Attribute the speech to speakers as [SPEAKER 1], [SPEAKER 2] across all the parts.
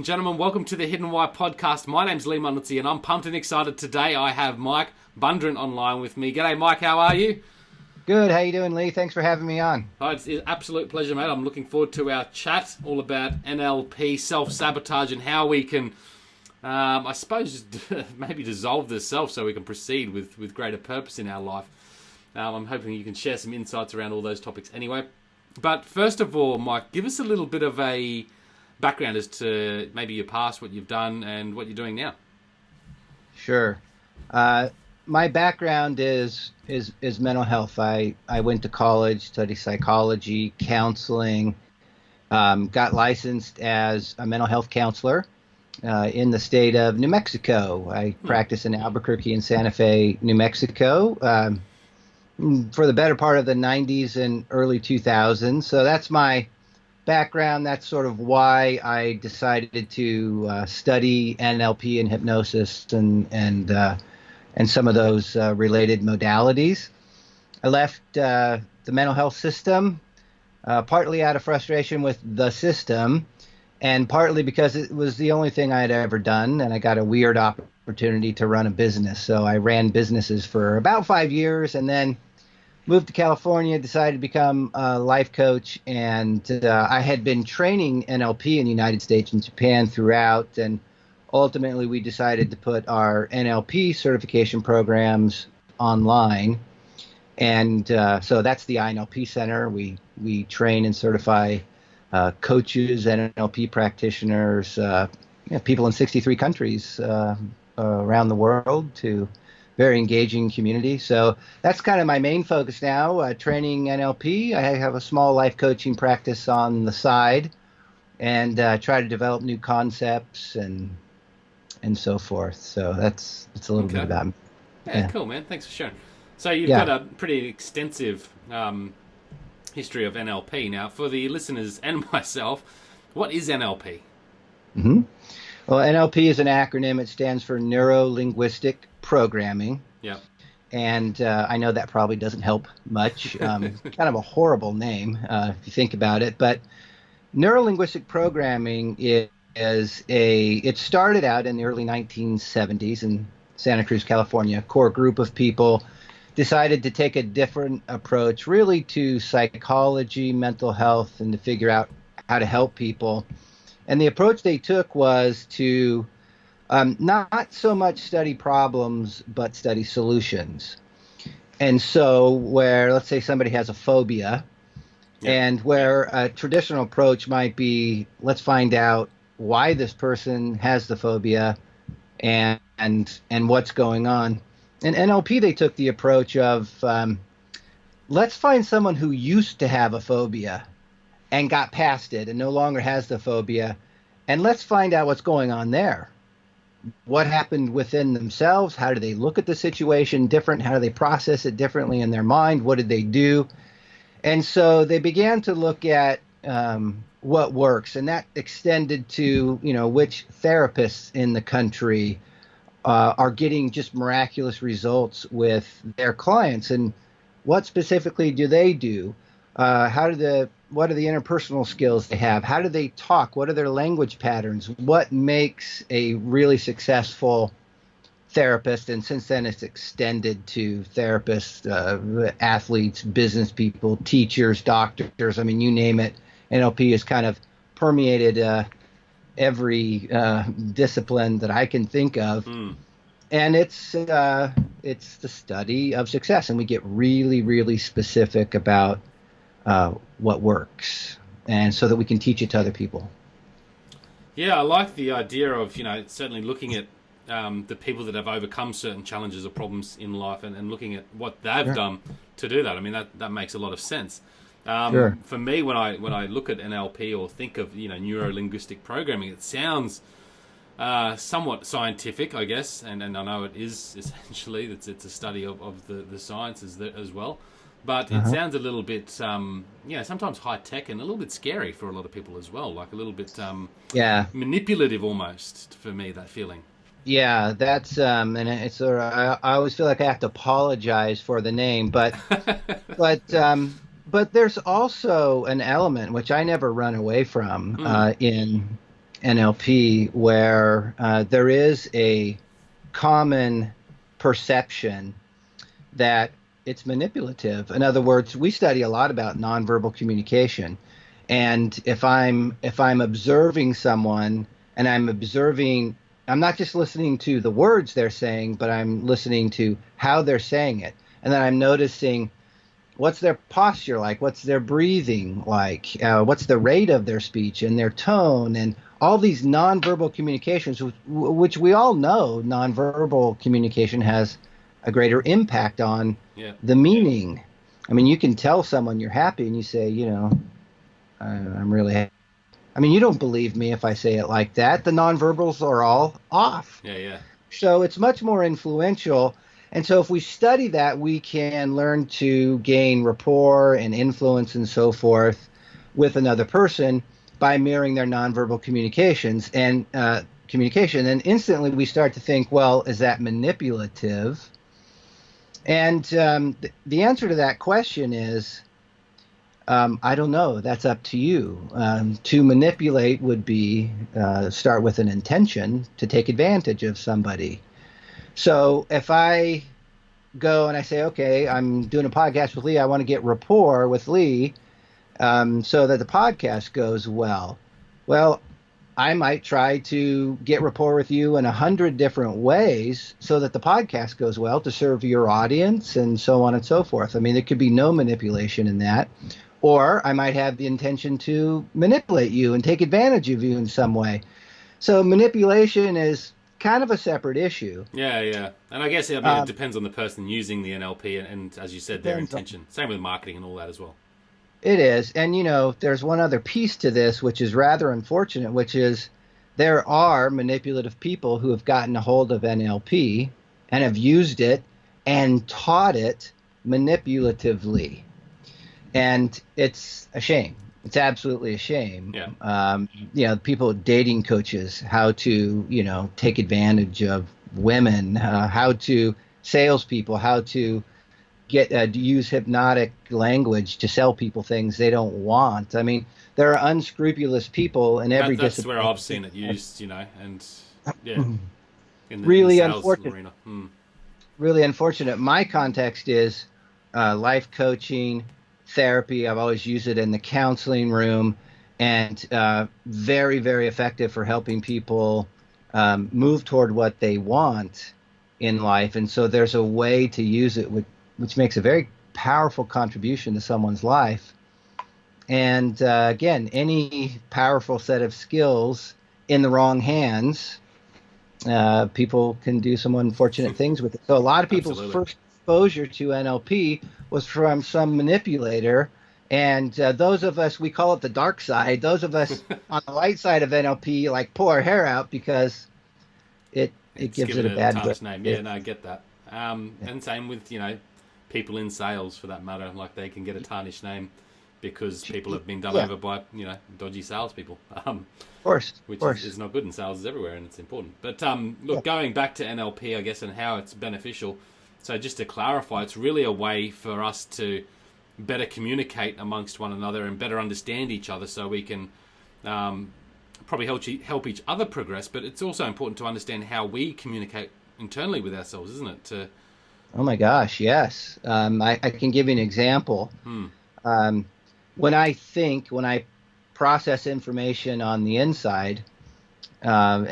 [SPEAKER 1] gentlemen. Welcome to the Hidden Why podcast. My name's Lee Munlitzy, and I'm pumped and excited. Today I have Mike Bundrant online with me. G'day, Mike. How are you?
[SPEAKER 2] Good. How you doing, Lee? Thanks for having me on.
[SPEAKER 1] Oh, it's an absolute pleasure, mate. I'm looking forward to our chat all about NLP, self-sabotage, and how we can, I suppose, maybe dissolve the self so we can proceed with greater purpose in our life. I'm hoping you can share some insights around all those topics anyway. But first of all, Mike, give us a little bit of a background as to maybe your past, what you've done, and what you're doing now.
[SPEAKER 2] Sure. My background is mental health. I went to college, studied psychology, counseling, got licensed as a mental health counselor in the state of New Mexico. I practiced in Albuquerque and Santa Fe, New Mexico, for the better part of the 90s and early 2000s. So that's my background. That's sort of why I decided to study NLP and hypnosis and some of those related modalities. I left the mental health system partly out of frustration with the system, and partly because it was the only thing I had ever done, and I got a weird opportunity to run a business. So I ran businesses for about 5 years, and then moved to California, decided to become a life coach, and I had been training NLP in the United States and Japan throughout, and ultimately we decided to put our NLP certification programs online. And so that's the INLP Center. We train and certify coaches and NLP practitioners, people in 63 countries around the world, to very engaging community. So that's kind of my main focus now, training NLP. I have a small life coaching practice on the side, and try to develop new concepts and so forth. So that's a little bit about me.
[SPEAKER 1] Yeah, cool, man. Thanks for sharing. So you've got a pretty extensive history of NLP. Now, for the listeners and myself, what is NLP?
[SPEAKER 2] Mm-hmm. Well, NLP is an acronym. It stands for Neuro-Linguistic Programming.
[SPEAKER 1] Yeah.
[SPEAKER 2] And I know that probably doesn't help much. Kind of a horrible name if you think about it. But Neuro-Linguistic Programming it started out in the early 1970s in Santa Cruz, California. A core group of people decided to take a different approach really to psychology, mental health, and to figure out how to help people. And the approach they took was to not so much study problems, but study solutions. And so where, let's say somebody has a phobia, and where a traditional approach might be, let's find out why this person has the phobia and what's going on. In NLP, they took the approach of, let's find someone who used to have a phobia and got past it and no longer has the phobia, and let's find out what's going on there. What happened within themselves? How do they look at the situation different? How do they process it differently in their mind? What did they do? And so they began to look at what works, and that extended to, which therapists in the country are getting just miraculous results with their clients, and what specifically do they do? What are the interpersonal skills they have? How do they talk? What are their language patterns? What makes a really successful therapist? And since then, it's extended to therapists, athletes, business people, teachers, doctors. I mean, you name it. NLP has kind of permeated every discipline that I can think of. And it's the study of success. And we get really, really specific about what works, and so that we can teach it to other people.
[SPEAKER 1] Yeah, I like the idea of, certainly looking at the people that have overcome certain challenges or problems in life and looking at what they've done to do that. I mean, that makes a lot of sense. For me, when I look at NLP or think of, neuro-linguistic programming, it sounds somewhat scientific, I guess, and I know it is essentially. It's a study of the sciences as well. But it sounds a little bit, sometimes high-tech and a little bit scary for a lot of people as well, like a little bit manipulative almost, for me, that feeling.
[SPEAKER 2] Yeah, that's, and it's sort of, I always feel like I have to apologize for the name, but there's also an element, which I never run away from, in NLP where there is a common perception that it's manipulative. In other words, we study a lot about nonverbal communication. And if I'm observing someone and I'm not just listening to the words they're saying, but I'm listening to how they're saying it. And then I'm noticing what's their posture like, what's their breathing like, what's the rate of their speech and their tone, and all these nonverbal communications, which we all know nonverbal communication has a greater impact on the meaning. I mean, you can tell someone you're happy and you say, I'm really happy. I mean, you don't believe me if I say it like that. The nonverbals are all off.
[SPEAKER 1] Yeah.
[SPEAKER 2] So it's much more influential. And so if we study that, we can learn to gain rapport and influence and so forth with another person by mirroring their nonverbal communications and communication. And instantly we start to think, well, is that manipulative? And the answer to that question is, I don't know. That's up to you. To manipulate would be start with an intention to take advantage of somebody. So if I go and I say, okay, I'm doing a podcast with Lee, I want to get rapport with Lee so that the podcast goes well. Well, I might try to get rapport with you in 100 different ways so that the podcast goes well to serve your audience and so on and so forth. I mean, there could be no manipulation in that. Or I might have the intention to manipulate you and take advantage of you in some way. So manipulation is kind of a separate issue.
[SPEAKER 1] Yeah. And I guess it depends on the person using the NLP and as you said, their intention. Same with marketing and all that as well.
[SPEAKER 2] It is. And, there's one other piece to this, which is rather unfortunate, which is there are manipulative people who have gotten a hold of NLP and have used it and taught it manipulatively. And it's a shame. It's absolutely a shame.
[SPEAKER 1] Yeah.
[SPEAKER 2] People, dating coaches, how to, take advantage of women, how to salespeople, how to get use hypnotic language to sell people things they don't want. I mean, there are unscrupulous people in every
[SPEAKER 1] that's
[SPEAKER 2] discipline.
[SPEAKER 1] Where I've seen it used, and in the
[SPEAKER 2] really
[SPEAKER 1] sales
[SPEAKER 2] unfortunate.
[SPEAKER 1] arena.
[SPEAKER 2] Really unfortunate. My context is life coaching, therapy. I've always used it in the counseling room, and very, very effective for helping people move toward what they want in life. And so there's a way to use it which makes a very powerful contribution to someone's life. And again, any powerful set of skills in the wrong hands, people can do some unfortunate things with it. So a lot of people's first exposure to NLP was from some manipulator. And those of us, we call it the dark side. Those of us on the light side of NLP pull our hair out because it gives it a bad
[SPEAKER 1] name. Yeah, no, I get that. And same with, people in sales for that matter. Like they can get a tarnished name because people have been done over by, dodgy salespeople.
[SPEAKER 2] Of course.
[SPEAKER 1] Which is not good, and sales is everywhere and it's important. But look, going back to NLP, I guess, and how it's beneficial. So just to clarify, it's really a way for us to better communicate amongst one another and better understand each other so we can probably help each other progress. But it's also important to understand how we communicate internally with ourselves, isn't it?
[SPEAKER 2] Oh my gosh, yes. I can give you an example. When I process information on the inside, in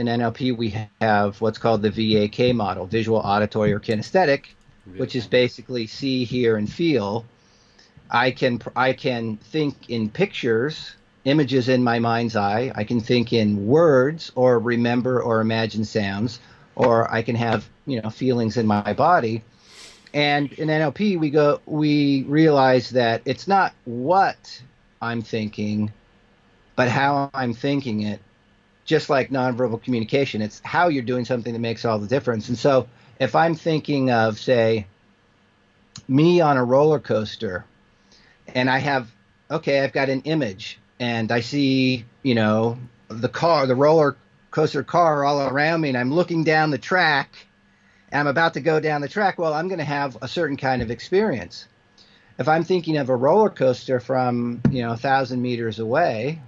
[SPEAKER 2] NLP we have what's called the VAK model, visual, auditory, or kinesthetic, which is basically see, hear, and feel. I can think in pictures, images in my mind's eye. I can think in words or remember or imagine sounds, or I can have, feelings in my body. And in NLP, we realize that it's not what I'm thinking, but how I'm thinking it. Just like nonverbal communication, it's how you're doing something that makes all the difference. And so if I'm thinking of, say, me on a roller coaster, and I've got an image, and I see, the roller coaster car all around me, and I'm looking down the track, and I'm about to go down the track, well, I'm going to have a certain kind of experience. If I'm thinking of a roller coaster from, 1,000 meters away,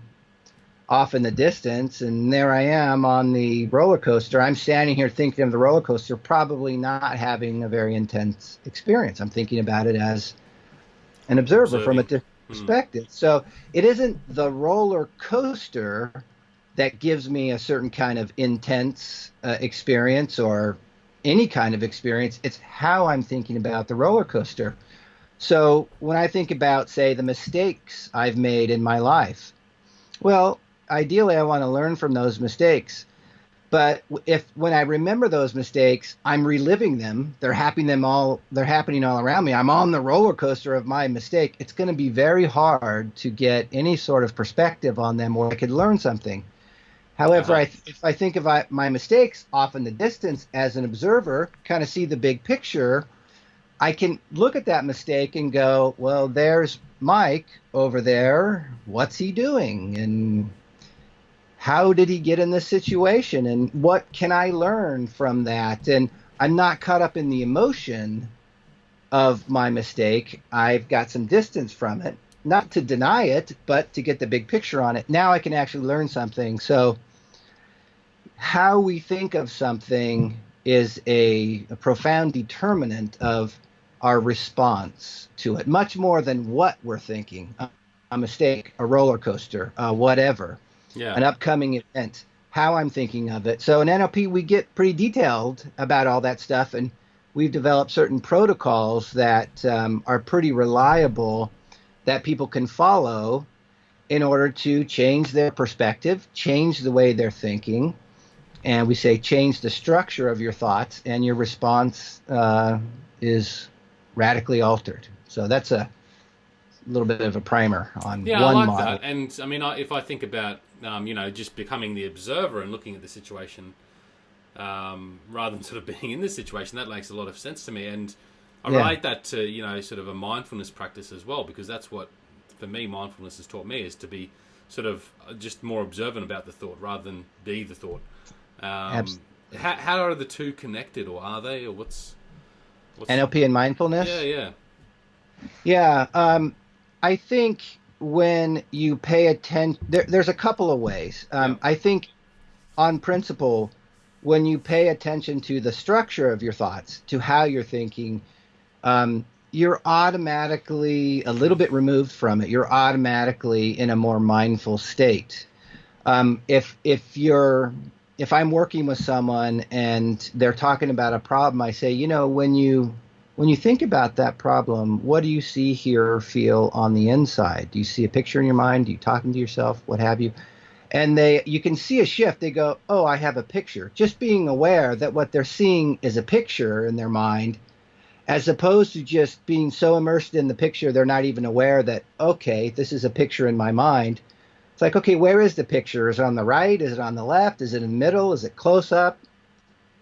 [SPEAKER 2] off in the distance, and there I am on the roller coaster. I'm standing here thinking of the roller coaster, probably not having a very intense experience. I'm thinking about it as an observer from a
[SPEAKER 1] Observing.
[SPEAKER 2] different
[SPEAKER 1] Hmm.
[SPEAKER 2] perspective. So it isn't the roller coaster that gives me a certain kind of intense experience or any kind of experience. It's how I'm thinking about the roller coaster. So when I think about, say, the mistakes I've made in my life, well, ideally, I want to learn from those mistakes. But if when I remember those mistakes, I'm reliving them, they're happening all around me. I'm on the roller coaster of my mistake. It's going to be very hard to get any sort of perspective on them where I could learn something. However,
[SPEAKER 1] Uh-huh.
[SPEAKER 2] if I think of my mistakes off in the distance as an observer, kind of see the big picture, I can look at that mistake and go, well, there's Mike over there. What's he doing? And how did he get in this situation? And what can I learn from that? And I'm not caught up in the emotion of my mistake. I've got some distance from it, not to deny it, but to get the big picture on it. Now I can actually learn something. So, how we think of something is a profound determinant of our response to it, much more than what we're thinking. A mistake, a roller coaster, whatever,
[SPEAKER 1] Yeah.
[SPEAKER 2] an upcoming event, how I'm thinking of it. So in NLP, we get pretty detailed about all that stuff, and we've developed certain protocols that are pretty reliable that people can follow in order to change their perspective, change the way they're thinking, and we say change the structure of your thoughts, and your response is radically altered. So that's a little bit of a primer on
[SPEAKER 1] Yeah, I
[SPEAKER 2] one
[SPEAKER 1] like that.
[SPEAKER 2] model.
[SPEAKER 1] And I mean, if I think about, just becoming the observer and looking at the situation, rather than sort of being in this situation, that makes a lot of sense to me. And I
[SPEAKER 2] Yeah,
[SPEAKER 1] relate that to, sort of a mindfulness practice as well, because that's what, for me, mindfulness has taught me is to be sort of just more observant about the thought rather than be the thought. Um,
[SPEAKER 2] absolutely.
[SPEAKER 1] how are the two connected, or are they, or what's,
[SPEAKER 2] NLP and
[SPEAKER 1] yeah,
[SPEAKER 2] mindfulness.
[SPEAKER 1] yeah,
[SPEAKER 2] Yeah, I think when you pay attention, there's a couple of ways.
[SPEAKER 1] yeah,
[SPEAKER 2] I think on principle, when you pay attention to the structure of your thoughts, to how you're thinking, you're automatically a little bit removed from it. You're automatically in a more mindful state. If I'm working with someone and they're talking about a problem, I say, when you think about that problem, what do you see, hear, or feel on the inside? Do you see a picture in your mind? Do you talking to yourself? What have you? And you can see a shift. They go, "Oh, I have a picture." Just being aware that what they're seeing is a picture in their mind, as opposed to just being so immersed in the picture they're not even aware that, okay, this is a picture in my mind. It's like, okay, where is the picture? Is it on the right? Is it on the left? Is it in the middle? Is it close up?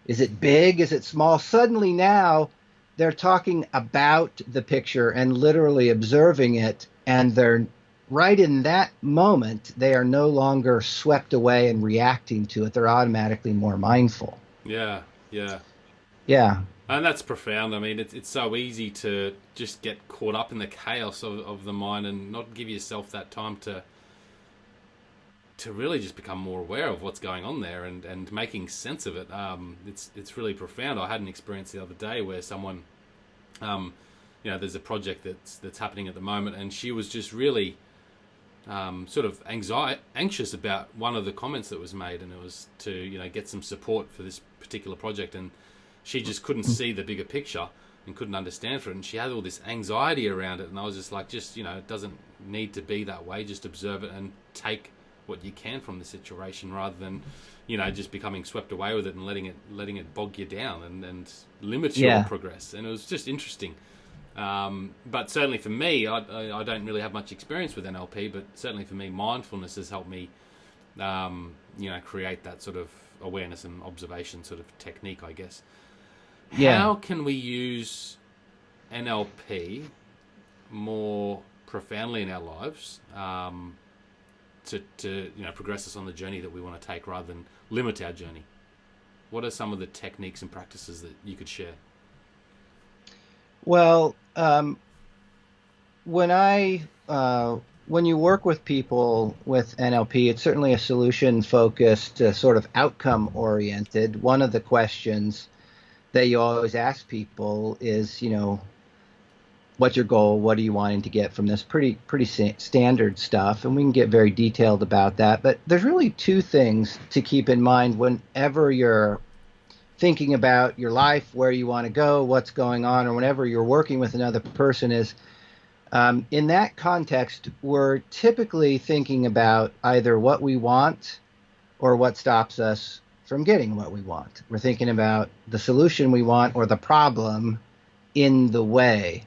[SPEAKER 2] Is it big? Is it small? Suddenly now they're talking about the picture and literally observing it, and they're right in that moment, they are no longer swept away and reacting to it. They're automatically more mindful.
[SPEAKER 1] yeah, yeah.
[SPEAKER 2] Yeah.
[SPEAKER 1] And that's profound. I mean, it's so easy to just get caught up in the chaos of the mind and not give yourself that time to really just become more aware of what's going on there and making sense of it. It's really profound. I had an experience the other day where someone, um, there's a project that's happening at the moment, and she was just really sort of anxious about one of the comments that was made, and it was to get some support for this particular project, and she just couldn't see the bigger picture and couldn't understand for it, and she had all this anxiety around it, and I was just like, it doesn't need to be that way. Just observe it and take what you can from the situation, rather than just becoming swept away with it and letting it bog you down and limit your
[SPEAKER 2] Yeah.
[SPEAKER 1] progress. And it was just interesting. But certainly for me, I don't really have much experience with NLP, but certainly for me, mindfulness has helped me, create that sort of awareness and observation sort of technique, I guess.
[SPEAKER 2] Yeah.
[SPEAKER 1] How can we use NLP more profoundly in our lives, to progress us on the journey that we want to take, rather than limit our journey? What are some of the techniques and practices that you could share?
[SPEAKER 2] Well, when I when you work with people with NLP, it's certainly a solution focused, sort of outcome oriented. One of the questions that you always ask people is, what's your goal? What are you wanting to get from this? Pretty standard stuff, and we can get very detailed about that. But there's really two things to keep in mind whenever you're thinking about your life, where you want to go, what's going on, or whenever you're working with another person is in that context, we're typically thinking about either what we want or what stops us from getting what we want. We're thinking about the solution we want or the problem in the way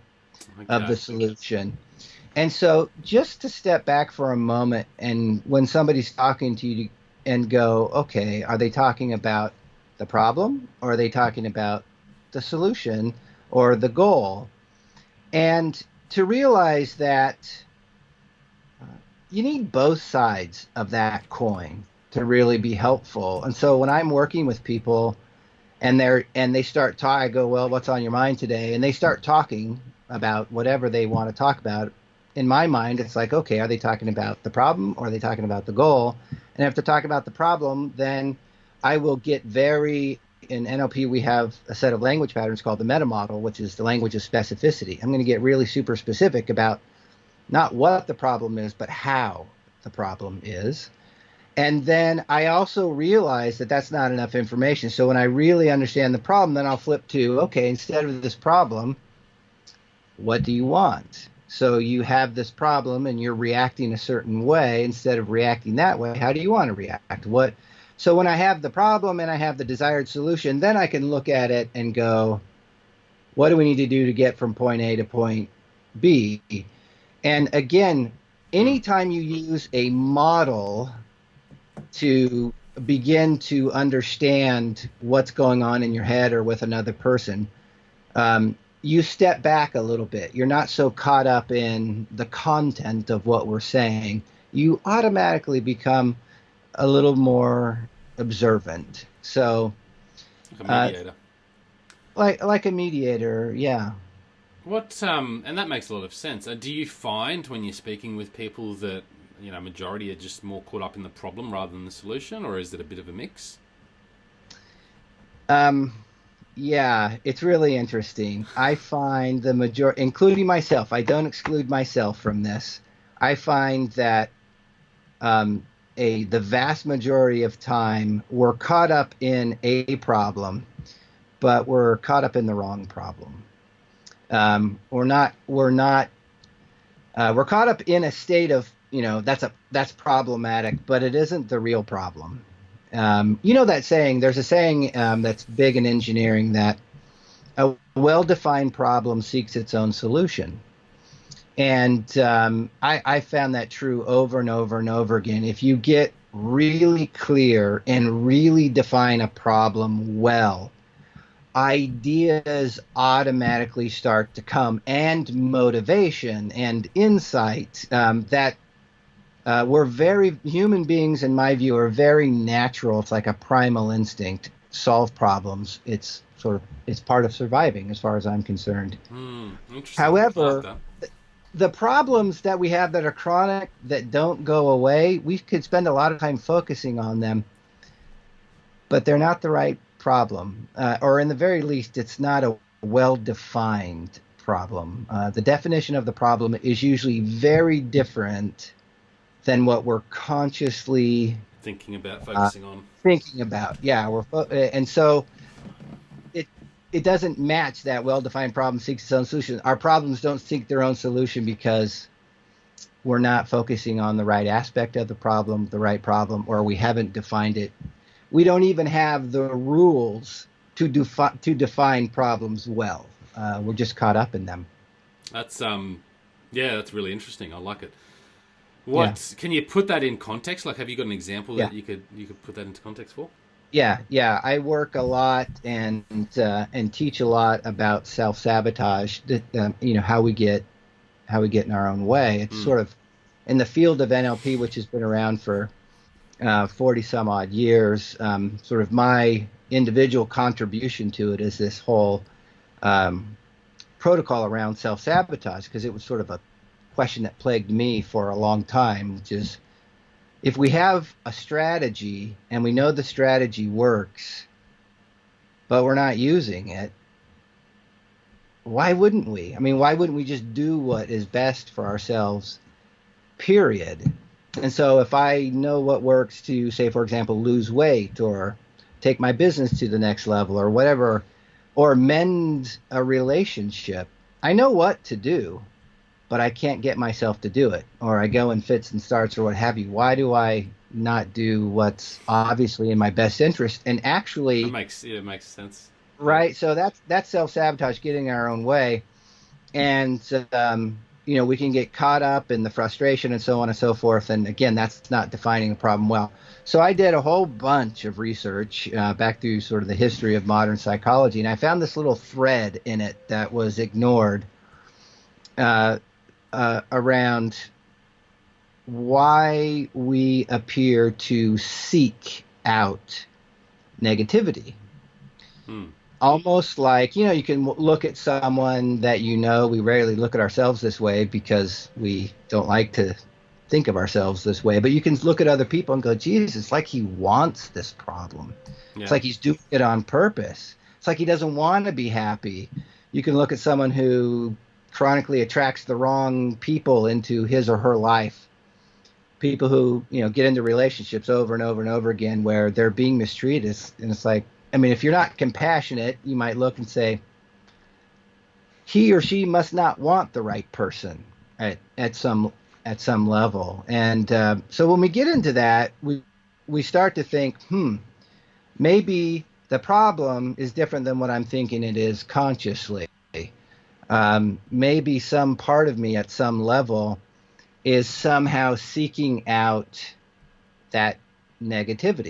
[SPEAKER 2] of the solution. And so just to step back for a moment, and when somebody's talking to you and go, okay, are they talking about the problem or are they talking about the solution or the goal? And to realize that you need both sides of that coin to really be helpful. And so when I'm working with people and they start talking, I go, well, what's on your mind today? And they start talking about whatever they want to talk about. In my mind, it's like, okay, are they talking about the problem or are they talking about the goal? And if they're talking about the problem, then I will get in NLP, we have a set of language patterns called the meta model, which is the language of specificity. I'm going to get really super specific about not what the problem is, but how the problem is. And then I also realize that that's not enough information. So when I really understand the problem, then I'll flip to, okay, instead of this problem, what do you want? So you have this problem and you're reacting a certain way. Instead of reacting that way, how do you want to react? So when I have the problem and I have the desired solution, then I can look at it and go, what do we need to do to get from point A to point B? And again, anytime you use a model to begin to understand what's going on in your head or with another person, you step back a little bit. You're not so caught up in the content of what we're saying. You automatically become a little more observant. So,
[SPEAKER 1] like a mediator.
[SPEAKER 2] Like a mediator, yeah.
[SPEAKER 1] And that makes a lot of sense. Do you find when you're speaking with people that majority are just more caught up in the problem rather than the solution, or is it a bit of a mix?
[SPEAKER 2] Yeah, it's really interesting. I find the majority, including myself, I don't exclude myself from this. I find that the vast majority of time we're caught up in a problem, but we're caught up in the wrong problem. We're caught up in a state of, that's problematic, but it isn't the real problem. That saying, there's a saying that's big in engineering that a well-defined problem seeks its own solution. And I found that true over and over and over again. If you get really clear and really define a problem well, ideas automatically start to come, and motivation and insight that human beings, in my view, are very natural. It's like a primal instinct. Solve problems. It's part of surviving, as far as I'm concerned.
[SPEAKER 1] Interesting.
[SPEAKER 2] However, the problems that we have that are chronic, that don't go away, we could spend a lot of time focusing on them, but they're not the right problem, or in the very least, it's not a well-defined problem. The definition of the problem is usually very different than what we're consciously
[SPEAKER 1] thinking about, focusing on.
[SPEAKER 2] Yeah, and so it doesn't match that well-defined problem seeks its own solution. Our problems don't seek their own solution because we're not focusing on the right aspect of the right problem, or we haven't defined it. We don't even have the rules to define problems well. We're just caught up in them.
[SPEAKER 1] That's that's really interesting. I like it. Can you put that in context? Like, have you got an example that you could put that into context for?
[SPEAKER 2] Yeah. I work a lot and teach a lot about self-sabotage. How we get in our own way. It's sort of in the field of NLP, which has been around for 40 some odd years. Sort of my individual contribution to it is this whole protocol around self-sabotage, because it was sort of a question that plagued me for a long time, which is, if we have a strategy and we know the strategy works, but we're not using it, why wouldn't we? I mean, why wouldn't we just do what is best for ourselves, period? And so if I know what works to, say, for example, lose weight or take my business to the next level or whatever, or mend a relationship, I know what to do, but I can't get myself to do it. Or I go in fits and starts or what have you. Why do I not do what's obviously in my best interest? And actually,
[SPEAKER 1] it makes sense.
[SPEAKER 2] right? So that's self-sabotage, getting in our own way. And we can get caught up in the frustration and so on and so forth. And again, that's not defining a problem well. So I did a whole bunch of research back through sort of the history of modern psychology, and I found this little thread in it that was ignored around why we appear to seek out negativity. Almost like, you can look at someone that we rarely look at ourselves this way because we don't like to think of ourselves this way, but you can look at other people and go, geez, it's like he wants this problem. Yeah. It's like he's doing it on purpose. It's like he doesn't want to be happy. You can look at someone who chronically attracts the wrong people into his or her life. People who, get into relationships over and over and over again where they're being mistreated. And it's like, I mean, if you're not compassionate, you might look and say, he or she must not want the right person at some level. And so when we get into that, we start to think, maybe the problem is different than what I'm thinking it is consciously. Maybe some part of me at some level is somehow seeking out that negativity.